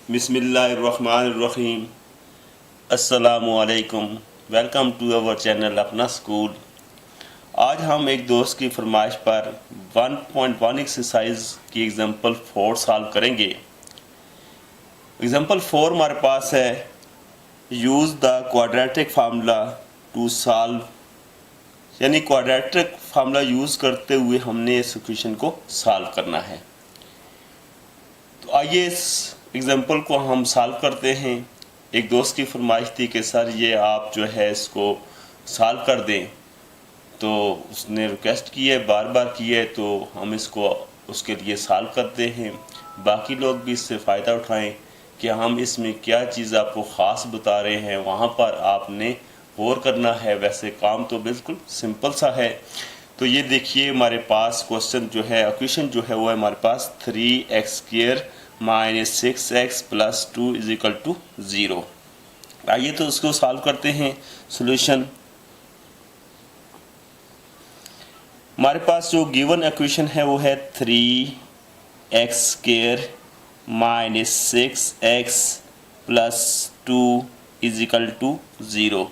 बिस्मिल्लाहिर्रहमानिर्रहीम। अस्सलामुअलैकुम। Welcome to our channel अपना स्कूल। आज हम एक दोस्त की फरमाइश पर 1.1 एक्सरसाइज की एग्जांपल 4 सॉल्व करेंगे। एग्जांपल 4 हमारे पास है, use the quadratic formula to solve, यानी क्वाड्रेटिक फार्मूला यूज़ करते हुए हमने इस इक्वेशन को सॉल्व करना है। तो आइए इस एग्जांपल को हम सॉल्व करते हैं। एक दोस्त की फरमाइश थी कि सर ये आप जो है इसको सॉल्व कर दें, तो उसने रिक्वेस्ट की है, बार बार की है, तो हम इसको उसके लिए सॉल्व करते हैं। बाकी लोग भी इससे फ़ायदा उठाएं कि हम इसमें क्या चीज़ आपको ख़ास बता रहे हैं, वहाँ पर आपने गौर करना है। वैसे काम तो बिल्कुल सिंपल सा है। तो ये देखिए हमारे पास क्वेश्चन जो है, इक्वेशन जो है वो है हमारे पास 3x² - 6x + 2 = 0। आइए तो उसको सॉल्व करते हैं। सॉल्यूशन, हमारे पास जो गिवन इक्वेशन है वो है 3x² - 6x + 2 = 0।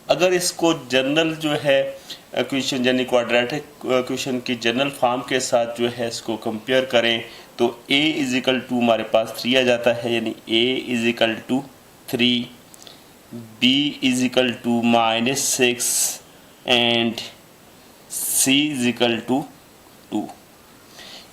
अगर इसको जनरल जो है इक्वेशन यानी क्वाड्रेटिक इक्वेशन की जनरल फॉर्म के साथ जो है इसको कंपेयर करें तो a = हमारे पास 3 आ जाता है, यानी a = 3, b = -6 एंड c = 2।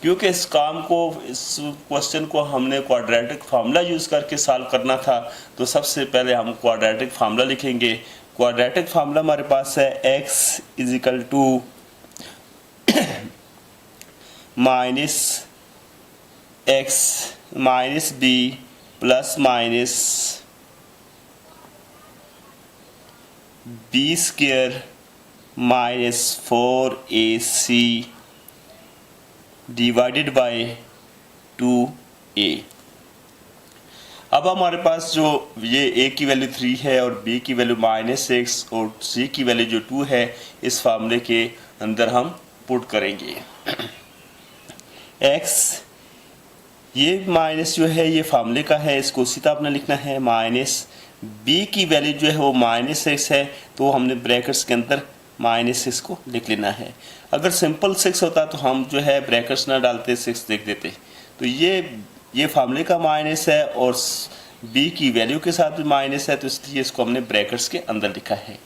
क्योंकि इस काम को, इस क्वेश्चन को हमने क्वाड्रेटिक फार्मूला यूज़ करके सॉल्व करना था, तो सबसे पहले हम क्वाड्रेटिक फार्मूला लिखेंगे। क्वाड्रेटिक फार्मूला हमारे पास है x = -x - b + -b² - 4ac divided by 2a। अब हमारे पास जो ये a की वैल्यू 3 है और b की वैल्यू -6 और c की वैल्यू जो 2 है, इस फार्मूले के अंदर हम पुट करेंगे। x ये माइनस जो है ये फार्मूले का है, इसको सीधा अपना लिखना है। माइनस b की वैल्यू जो है वो -6 है, तो हमने ब्रैकेट्स के अंदर -6 को लिख लेना है। अगर सिंपल 6 होता तो हम जो है ब्रैकेट्स ना डालते, 6 लिख देते। तो ये फार्मूले का माइनस है और b की वैल्यू के साथ भी माइनस है, तो इसलिए इसको हमने ब्रैकेट्स के अंदर लिखा है।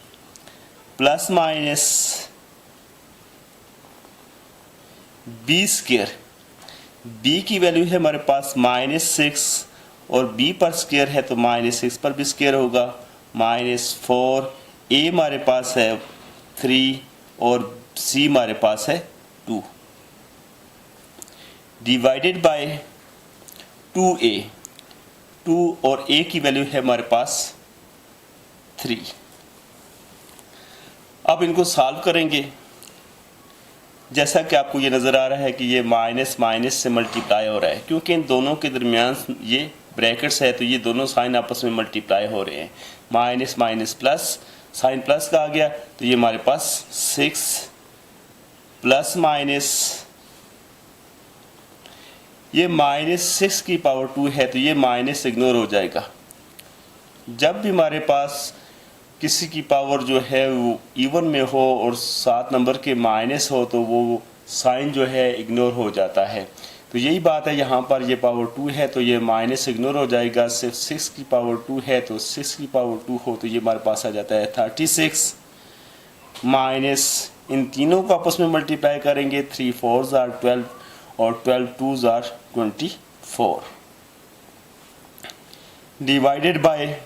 प्लस माइनस b², b की वैल्यू है हमारे पास -6 और b पर स्क्वायर है तो -6 पर भी स्क्वायर होगा। -4, a हमारे पास है 3 और c हमारे पास है 2 डिवाइडेड बाय 2a। 2 और a की वैल्यू है हमारे पास 3। अब इनको सॉल्व करेंगे। जैसा कि आपको ये नज़र आ रहा है कि ये माइनस माइनस से मल्टीप्लाई हो रहा है, क्योंकि इन दोनों के दरमियान ये ब्रैकेट्स है, तो ये दोनों साइन आपस में मल्टीप्लाई हो रहे हैं। Minus minus plus, sign plus का आ गया, तो ये हमारे पास 6 प्लस माइनस, ये -6 की पावर 2 है, तो ये माइनस इग्नोर हो जाएगा। जब भी हमारे पास किसी की पावर जो है वो इवन में हो और 7 नंबर के माइनस हो, तो वो साइन जो है इग्नोर हो जाता है। तो यही बात है, यहाँ पर ये पावर 2 है तो ये माइनस इग्नोर हो जाएगा। सिर्फ 6 की पावर 2 है, तो 6 की पावर 2 हो तो ये हमारे पास आ जाता है 36 माइनस, इन तीनों को आपस में मल्टीप्लाई करेंगे, 3 4s are 12 और 12 2s are 24 divided by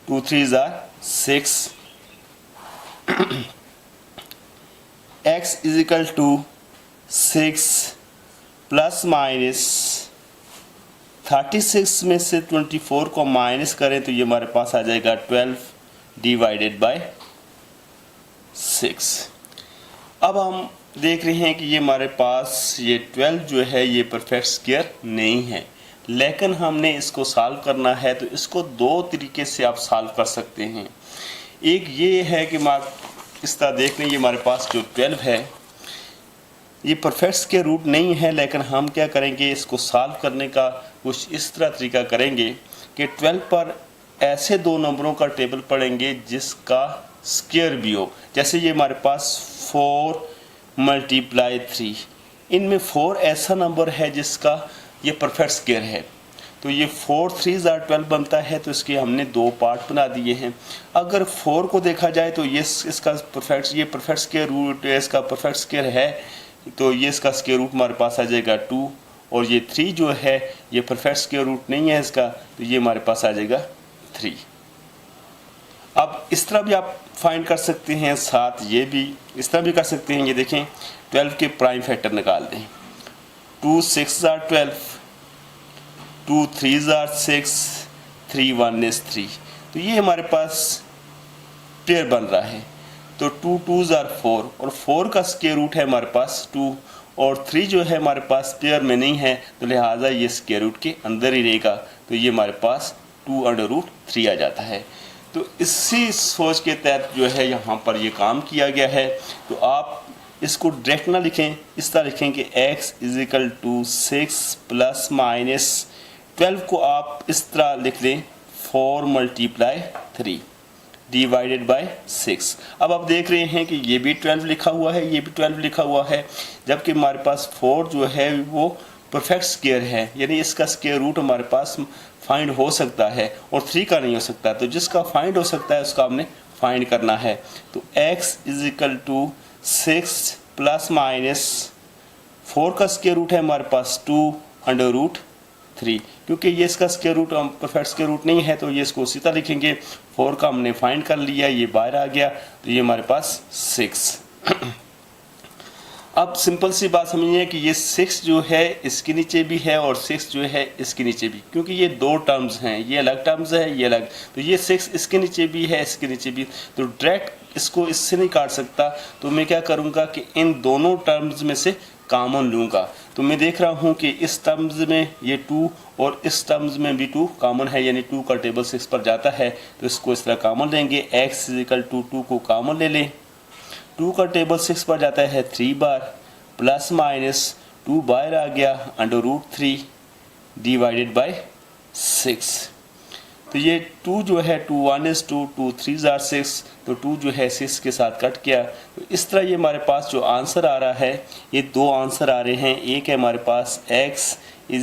2 3s are 6। x = 6 plus minus 36 में से 24 को माइनस करें तो ये हमारे पास आ जाएगा 12 डिवाइडेड बाय 6। अब हम देख रहे हैं कि ये हमारे पास ये 12 जो है ये परफेक्ट स्क्वायर नहीं है, लेकिन हमने इसको सॉल्व करना है, तो इसको दो तरीके से आप सॉल्व कर सकते हैं। एक ये है कि इस तरह देख लें, ये हमारे पास जो 12 है ये परफेक्ट स्क्वायर रूट नहीं है, लेकिन हम क्या करेंगे, इसको सॉल्व करने का कुछ इस तरह तरीका करेंगे कि 12 पर ऐसे दो नंबरों का टेबल पढ़ेंगे जिसका स्क्वायर भी हो। जैसे ये हमारे पास 4 × 3, इनमें 4 ऐसा नंबर है जिसका ये परफेक्ट स्क्वायर है, तो ये 4 3 12 बनता है। तो इसके हमने दो पार्ट बना दिए हैं। अगर 4 को देखा जाए तो ये इसका परफेक्ट स्क्वायर रूट इसका परफेक्ट स्क्वायर है, तो ये इसका स्क्वायर रूट हमारे पास आ जाएगा 2, और ये 3 जो है ये परफेक्ट स्क्वायर रूट नहीं है इसका, तो ये हमारे पास आ जाएगा 3। अब इस तरह भी आप फाइंड कर सकते हैं, साथ ये भी इस तरह भी कर सकते हैं। ये देखें, 12 के प्राइम फैक्टर निकाल दें। 2 6 12, 2 3 6, 3 1 is 3, तो ये हमारे पास पेयर बन रहा है। तो 2 2 4, और 4 का स्क्वायर रूट है हमारे पास 2, और 3 जो है हमारे पास पेयर में नहीं है, तो लिहाजा ये स्क्वायर रूट के अंदर ही रहेगा। तो ये हमारे पास 2√3 आ जाता है। तो इसी सोच के तहत जो है यहाँ पर ये काम किया गया है। तो आप इसको डायरेक्ट ना लिखें, इस तरह लिखें कि x = 6 ± 12 को आप इस तरह लिख लें 4 × 3 / 6। अब आप देख रहे हैं कि ये भी 12 लिखा हुआ है, ये भी 12 लिखा हुआ है, जबकि हमारे पास 4 जो है वो परफेक्ट स्क्वायर है, यानी इसका स्क्वायर रूट हमारे पास फाइंड हो सकता है और 3 का नहीं हो सकता। तो जिसका फाइंड हो सकता है उसका हमने फाइंड करना है। तो x = 6 ± 4 का स्क्वायर रूट है हमारे पास 2√3, क्योंकि ये इसका square root perfect square root नहीं है, तो ये इसको सीधा लिखेंगे। 4 का हमने फाइंड कर लिया, ये बाहर आ गया, तो ये हमारे पास 6। अब सिंपल सी बात समझिए कि ये 6 जो है इसके नीचे भी है और 6 जो है इसके नीचे भी, क्योंकि ये दो टर्म्स हैं, ये अलग टर्म्स है, ये अलग। तो ये 6 इसके नीचे भी है, इसके नीचे भी, तो डायरेक्ट इसको इससे नहीं काट सकता। तो मैं क्या करूँगा कि इन दोनों टर्म्स में से कॉमन लूँगा। तो मैं देख रहा हूँ कि इस टर्म्स में ये 2 और इस टर्म्स में भी 2 कॉमन है, यानी 2 का टेबल 6 पर जाता है, तो इसको इस तरह कॉमन लेंगे। x = 2 को कॉमन ले लें, 2 का टेबल 6 पर जाता है 3 बार, प्लस माइनस 2 बाहर आ गया, √3 / 6। तो ये 2 जो है 2 1 is 2, 2 3 are 6, तो 2 जो है 6 के साथ कट किया। तो इस तरह ये हमारे पास जो आंसर आ रहा है, ये दो आंसर आ रहे हैं। एक है हमारे पास x =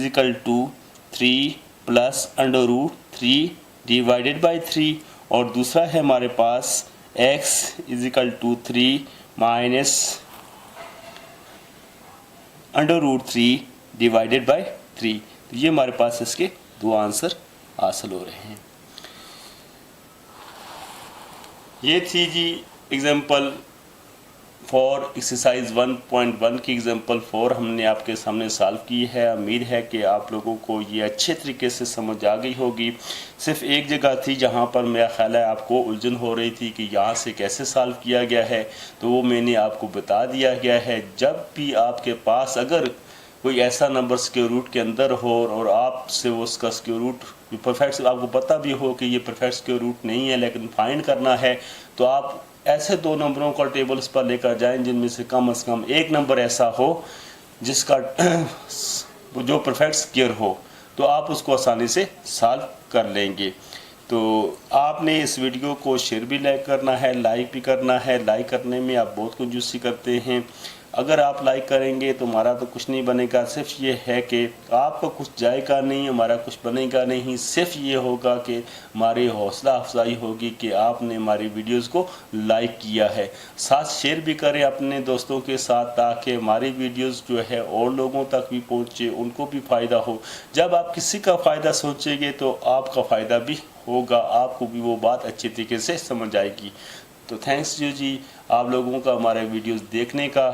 3 + √3 / 3, और दूसरा है हमारे पास x = 3 - √3 / 3। तो ये हमारे पास इसके दो आंसर हासिल हो रहे हैं। ये थी जी एग्जाम्पल 4 एक्सरसाइज 1.1 की एग्जाम्पल 4 हमने आपके सामने सॉल्व की है। उम्मीद है कि आप लोगों को ये अच्छे तरीके से समझ आ गई होगी। सिर्फ एक जगह थी जहाँ पर मेरा ख्याल है आपको उलझन हो रही थी कि यहाँ से कैसे सॉल्व किया गया है, तो वो मैंने आपको बता दिया गया है। जब भी आपके पास अगर कोई ऐसा नंबर स्क्वायर रूट के अंदर हो और आपसे वो उसका स्क्वायर रूट परफेक्ट, आपको पता भी हो कि ये परफेक्ट स्क्वायर रूट नहीं है लेकिन फाइंड करना है, तो आप ऐसे दो नंबरों का टेबल इस पर लेकर जाएं जिनमें से कम एक नंबर ऐसा हो जिसका जो परफेक्ट स्क्वायर हो, तो आप उसको आसानी से सॉल्व कर लेंगे। तो आपने इस वीडियो को शेयर भी करना है, लाइक भी करना है। लाइक करने में आप बहुत कंजूसी करते हैं। अगर आप लाइक करेंगे तो हमारा तो कुछ नहीं बनेगा, सिर्फ ये है कि आपका कुछ जाएगा नहीं, हमारा कुछ बनेगा नहीं। सिर्फ ये होगा कि हमारी हौसला अफजाई होगी कि आपने हमारी वीडियोस को लाइक किया है। साथ शेयर भी करें अपने दोस्तों के साथ, ताकि हमारी वीडियोस जो है और लोगों तक भी पहुँचे, उनको भी फ़ायदा हो। जब आप किसी का फ़ायदा सोचेंगे तो आपका फ़ायदा भी होगा, आपको भी वो बात अच्छी तरीके से समझ आएगी। तो थैंक्स जी आप लोगों का हमारे वीडियोस देखने का।